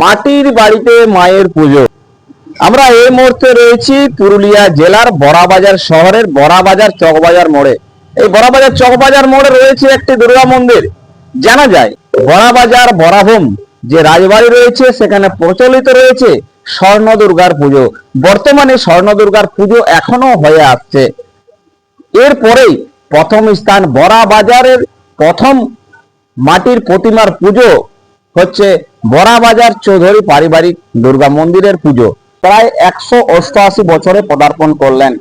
মাটির বাড়িতে মায়ের পুজো। আমরা এই মুহূর্তে রয়েছি পুরুলিয়া জেলার বড়াবাজার শহরের বড়াবাজার চকবাজার মোড়ে। এই বড়াবাজার চকবাজার মোড়ে রয়েছে একটি দুর্গা মন্দির। জানা যায় বড়াবাজার বরাভূম যে রাজবাড়ি রয়েছে সেখানে প্রচলিত রয়েছে স্বর্ণ দুর্গার পুজো। বর্তমানে স্বর্ণ দুর্গার পুজো এখনো হয়ে আসছে। এরপরেই প্রথম স্থান বড়াবাজারের প্রথম মাটির প্রতিমার পুজো হচ্ছে বড়াবাজার চৌধুরী পারিবারিক দুর্গা মন্দিরের পুজো। প্রায় 188 বছরে পদার্পণ করলেন।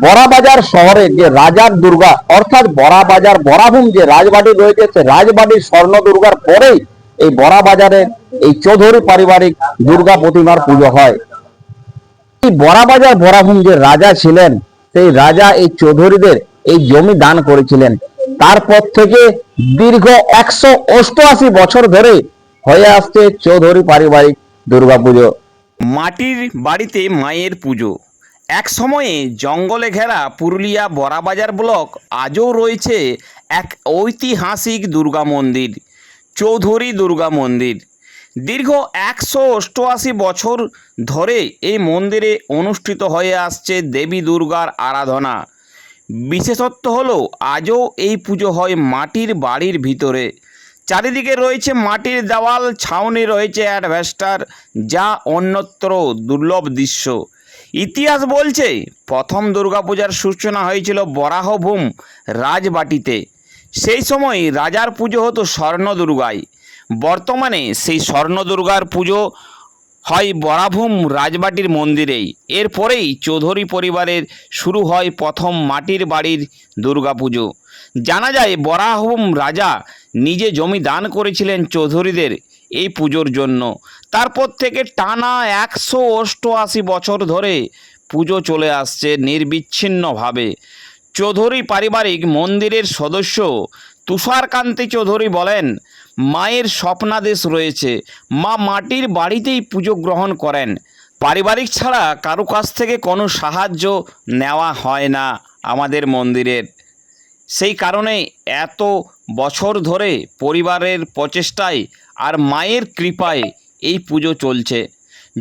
বড়াবাজার শহরে যে রাজার দুর্গা অর্থাৎ বড়াবাজার বরাভূম যে রাজবাড়ি রয়েছে সে রাজবাড়ির স্বর্ণ দুর্গার পরেই এই বড়াবাজারের এই চৌধুরী পারিবারিক দুর্গা প্রতিমার পুজো হয়। এই বড়াবাজার বরাভূম যে রাজা ছিলেন সেই রাজা এই চৌধুরীদের এই জমি দান করেছিলেন। তারপর থেকে দীর্ঘ 188 বছর ধরে হয়ে আসছে চৌধুরী পারিবারিক দুর্গাপুজো। মাটির বাড়িতে মায়ের পুজো। এক সময়ে জঙ্গলে ঘেরা পুরুলিয়া বড়াবাজার ব্লক আজও রয়েছে এক ঐতিহাসিক দুর্গা মন্দির, চৌধুরী দুর্গা মন্দির। দীর্ঘ 188 বছর ধরে এই মন্দিরে অনুষ্ঠিত হয়ে আসছে দেবী দুর্গার আরাধনা। বিশেষত্ব হলো আজও এই পুজো হয় মাটির বাড়ির ভিতরে। চারিদিকে রয়েছে মাটির দেওয়াল, ছাউনি রয়েছে অ্যাডভেস্টার, যা অন্যত্র দুর্লভ দৃশ্য। ইতিহাস বলছে প্রথম দুর্গাপূজার সূচনা হয়েছিল বরাহভূম রাজবাটিতে। সেই সময় রাজার পুজো হতো স্বর্ণ দুর্গায়। বর্তমানে সেই স্বর্ণ দুর্গার পুজো হয় বরাভূম রাজবাটির মন্দিরেই। এরপরেই চৌধুরী পরিবারের শুরু হয় প্রথম মাটির বাড়ির দুর্গাপুজো। জানা যায় বরাভূম রাজা নিজে জমি দান করেছিলেন চৌধুরীদের এই পুজোর জন্য। তারপর থেকে টানা 188 বছর ধরে পুজো চলে আসছে নির্বিচ্ছিন্নভাবে। চৌধুরী পারিবারিক মন্দিরের সদস্য তুষারকান্তি চৌধুরী বলেন, মায়ের স্বপ্নাদেশ রয়েছে, মা মাটির বাড়িতেই পুজো গ্রহণ করেন। পারিবারিক ছাড়া কারো কাছ থেকে কোনো সাহায্য নেওয়া হয় না আমাদের মন্দিরের। সেই কারণে এত বছর ধরে পরিবারের প্রচেষ্টায় আর মায়ের কৃপায় এই পুজো চলছে।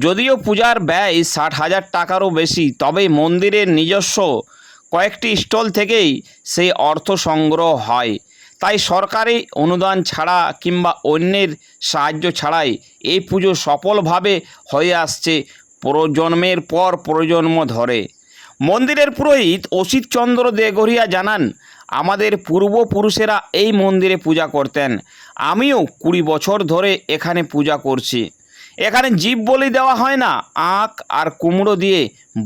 যদিও পূজার ব্যয় 60,000 টাকারও বেশি, তবে মন্দিরের নিজস্ব কয়েকটি স্টল থেকেই সেই অর্থ সংগ্রহ হয়। তাই সরকারি অনুদান ছাড়া কিংবা অন্যের সাহায্য ছাড়াই এই পুজো সফলভাবে হয়ে আসছে প্রজন্মের পর প্রজন্ম ধরে। মন্দিরের পুরোহিত অসিত চন্দ্র দেগরিয়া জানান, আমাদের পূর্বপুরুষেরা এই মন্দিরে পূজা করতেন। আমিও 20 বছর ধরে এখানে পূজা করছি। এখানে জীব বলি দেওয়া হয় না, আখ আর কুমড়ো দিয়ে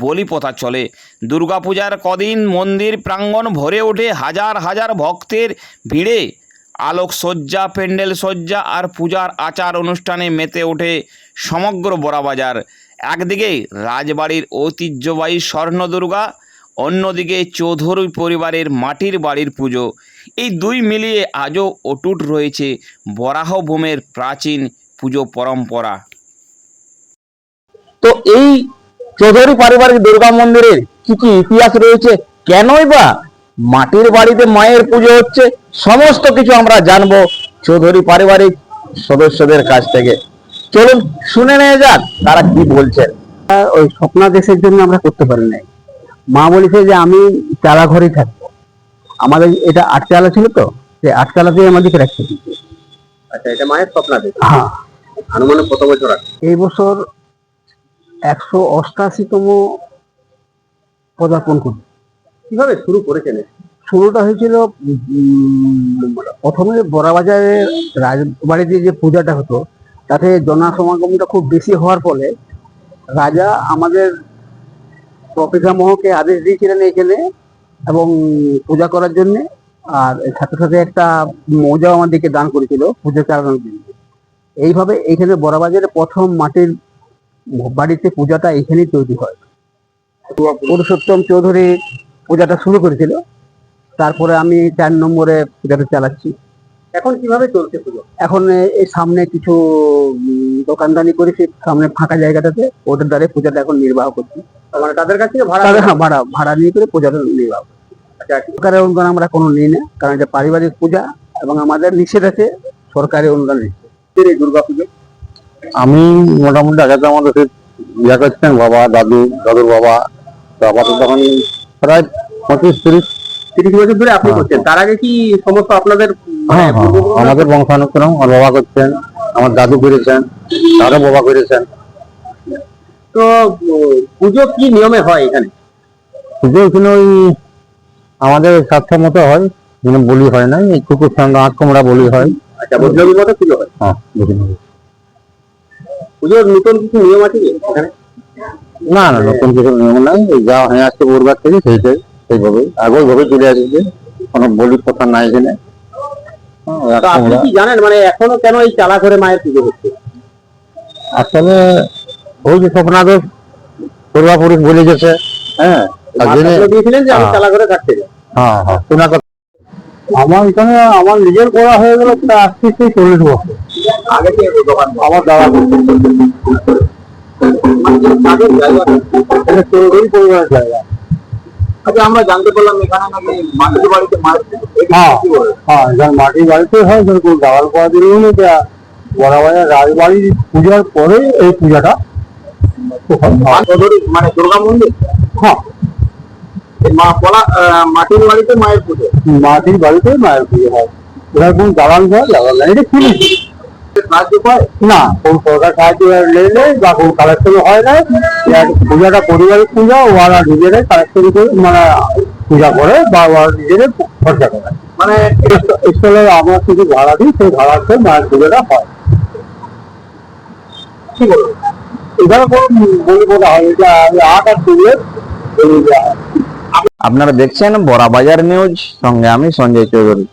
বলি প্রথা চলে। দুর্গাপূজার কদিন মন্দির প্রাঙ্গণ ভরে ওঠে হাজার হাজার ভক্তের ভিড়ে। আলোকসজ্জা, প্যান্ডেল সজ্জা আর পূজার আচার অনুষ্ঠানে মেতে ওঠে সমগ্র বড়াবাজার। একদিকে রাজবাড়ির ঐতিহ্যবাহী স্বর্ণ দুর্গা, অন্যদিকে চৌধুরী পরিবারের মাটির বাড়ির পুজো। এই দুই মিলিয়ে আজও অটুট রয়েছে বরাহভূমের প্রাচীন পুজো পরম্পরা। তো এই চৌধুরী পারিবারিক দুর্গা মন্দিরের কি কি ইতিহাস রয়েছে, কেনই বা মাটির বাড়িতে মায়ের পুজো হচ্ছে, সমস্ত কিছু আমরা জানবো চৌধুরী পারিবারিক সদস্যদের কাছ থেকে। চলুন শুনে নেওয়া যাক তারা কি বলছেন। ওই স্বপ্নাদেশের জন্য আমরা করতে পারি নাই। মা বলেছে যে আমি চালা ঘরেই থাকবো। আমাদের এটা 8 চালা ছিল, তো সেই 8 চালাতেই আমাদেরকে রাখতে দিচ্ছে। আচ্ছা, এটা মায়ের স্বপ্নাদেশ। হ্যাঁ, আনুমানিক কত বছর আগে? এই বছর 188তম পদার্পণ করি। কিভাবে শুরু করেছেন? শুরুটা হয়েছিল প্রথমে বড়াবাজারের রাজবাড়িতে যে পূজাটা হতো তাতে জনসমাগমটা খুব বেশি হওয়ার ফলে রাজা আমাদের প্রপিতামহকে আদেশ দিয়েছিলেন এখানে এবং পূজা করার জন্য। আর সাথে সাথে একটা মৌজাও আমাদেরকে দান করেছিল পূজা চালানোর জন্য। এইভাবে এইখানে বড়াবাজারে প্রথম মাটির বাড়িতে পূজাটা এখানেই তৈরি হয়। পুরুষোত্তম চৌধুরী পূজাটা শুরু করেছিল, তারপরে আমি 4 নম্বরে পূজাটা চালাচ্ছি। এখন কিভাবে চলছে পুজো? এখন এই সামনে কিছু দোকানদানি করেছি, সামনে ফাঁকা জায়গাটাতে, ওদের দ্বারা পূজাটা এখন নির্বাহ করছি। মানে তাদের কাছে ভাড়া? হ্যাঁ, ভাড়া নিয়ে করে পূজাটা নির্বাহ করছি। আচ্ছা, সরকারের অনুদান আমরা কোনো নিই না, কারণ এটা পারিবারিক পূজা এবং আমাদের নিষেধ আছে সরকারি অনুদান নিচ্ছে। এই দুর্গা পুজো আমি মোটামুটি আগে তো আমাদের ইয়া করছেন বাবা দাদুর বাবা, তো আপাতত তখন প্রায় 25-30 বছর ধরে আপনি করছেন, তার আগে কি সমস্ত আপনাদের হ্যাঁ হ্যাঁ, আমাদের বংশানুক্রম আমার বাবা করছেন, আমার দাদু করেছেন, তারও বাবা করেছেন। তো পুজো কি নিয়মে হয় এখানে? পুজো এখানে ওই আমাদের সাতটা মতো হয়, কিন্তু বলি হয় না, এই কুকুর সঙ্গে আট কুমড়া বলি হয়। আচ্ছা, বৈষ্ণবীর মতো পুজো হয়। হ্যাঁ বুঝলি। পুজোর নতুন কিছু নিয়ম আছে কি এখানে? না না, নতুন কিছু নিয়ম নাই, ওই যা হয়ে আসছে পূর্বার থেকে সেইটাই, সেইভাবে আগে ওইভাবে চলে আসছে, কোনো বলির কথা নাই এখানে। হ্যাঁ, তো আপনি কি জানেন মানে এখনো কেন এই চালা করে মায়ের পুজো হচ্ছে? আসলে ওই যে স্বপ্নাদেশ পূর্বাপুরুষ বলে গেছে, হ্যাঁ তার জন্যে। দিয়েছিলেন যে আমি হ্যাঁ। চালা করে থাকতে যাই। হ্যাঁ হ্যাঁ, শোনা কথা। আমার এখানে আমার নিজের করা হয়ে গেল প্রায় 30-40 বছর। আগে কি এই দোকান? আমার দাদা করতেন। মানে যে কাজের জায়গাটা, এটা চৌধুরী পরিবারের জায়গা। আচ্ছা, আমরা জানতে পারলাম এখানে নাকি মাটির বাড়িতে মায়ের পুজো। এটা হ্যাঁ কি বলে? হ্যাঁ, যখন মাটির বাড়িতে হয় তখন কোনো দাওয়াল করা দিল না, যা বড়াবাজার রাজবাড়ির পূজার পরে এই পূজাটা হয়। মানে দুর্গা মন্দির, হ্যাঁ, এই মা পলা মাটির বাড়িতে মায়ের পুজো। মাটির বাড়িতে মায়ের পুজো হয়। এবার কোন দালাল ঘর লাগাল না, এটা কিনেছি সাহায্য পায়? না, কোন সরকার সাহায্য নেই বা কোন কালেকশন হয় না। পূজাটা পরিবারের পূজা, ওরা নিজেরাই কালেকশন করে মানে পূজা করে বা ওরা নিজেরাই খরচা করে। মানে স্থলে আমরা শুধু ভাড়া দিই, সেই ভাড়াতে মায়ের পুজোটা হয়। কি বলবো, এখানে কোনো বলি বলা হয়, এটা আট আর পুজো বলি দেওয়া হয়। আপনারা দেখছেন বড়াবাজার নিউজ, সঙ্গে আমি সঞ্জয় চৌধুরী।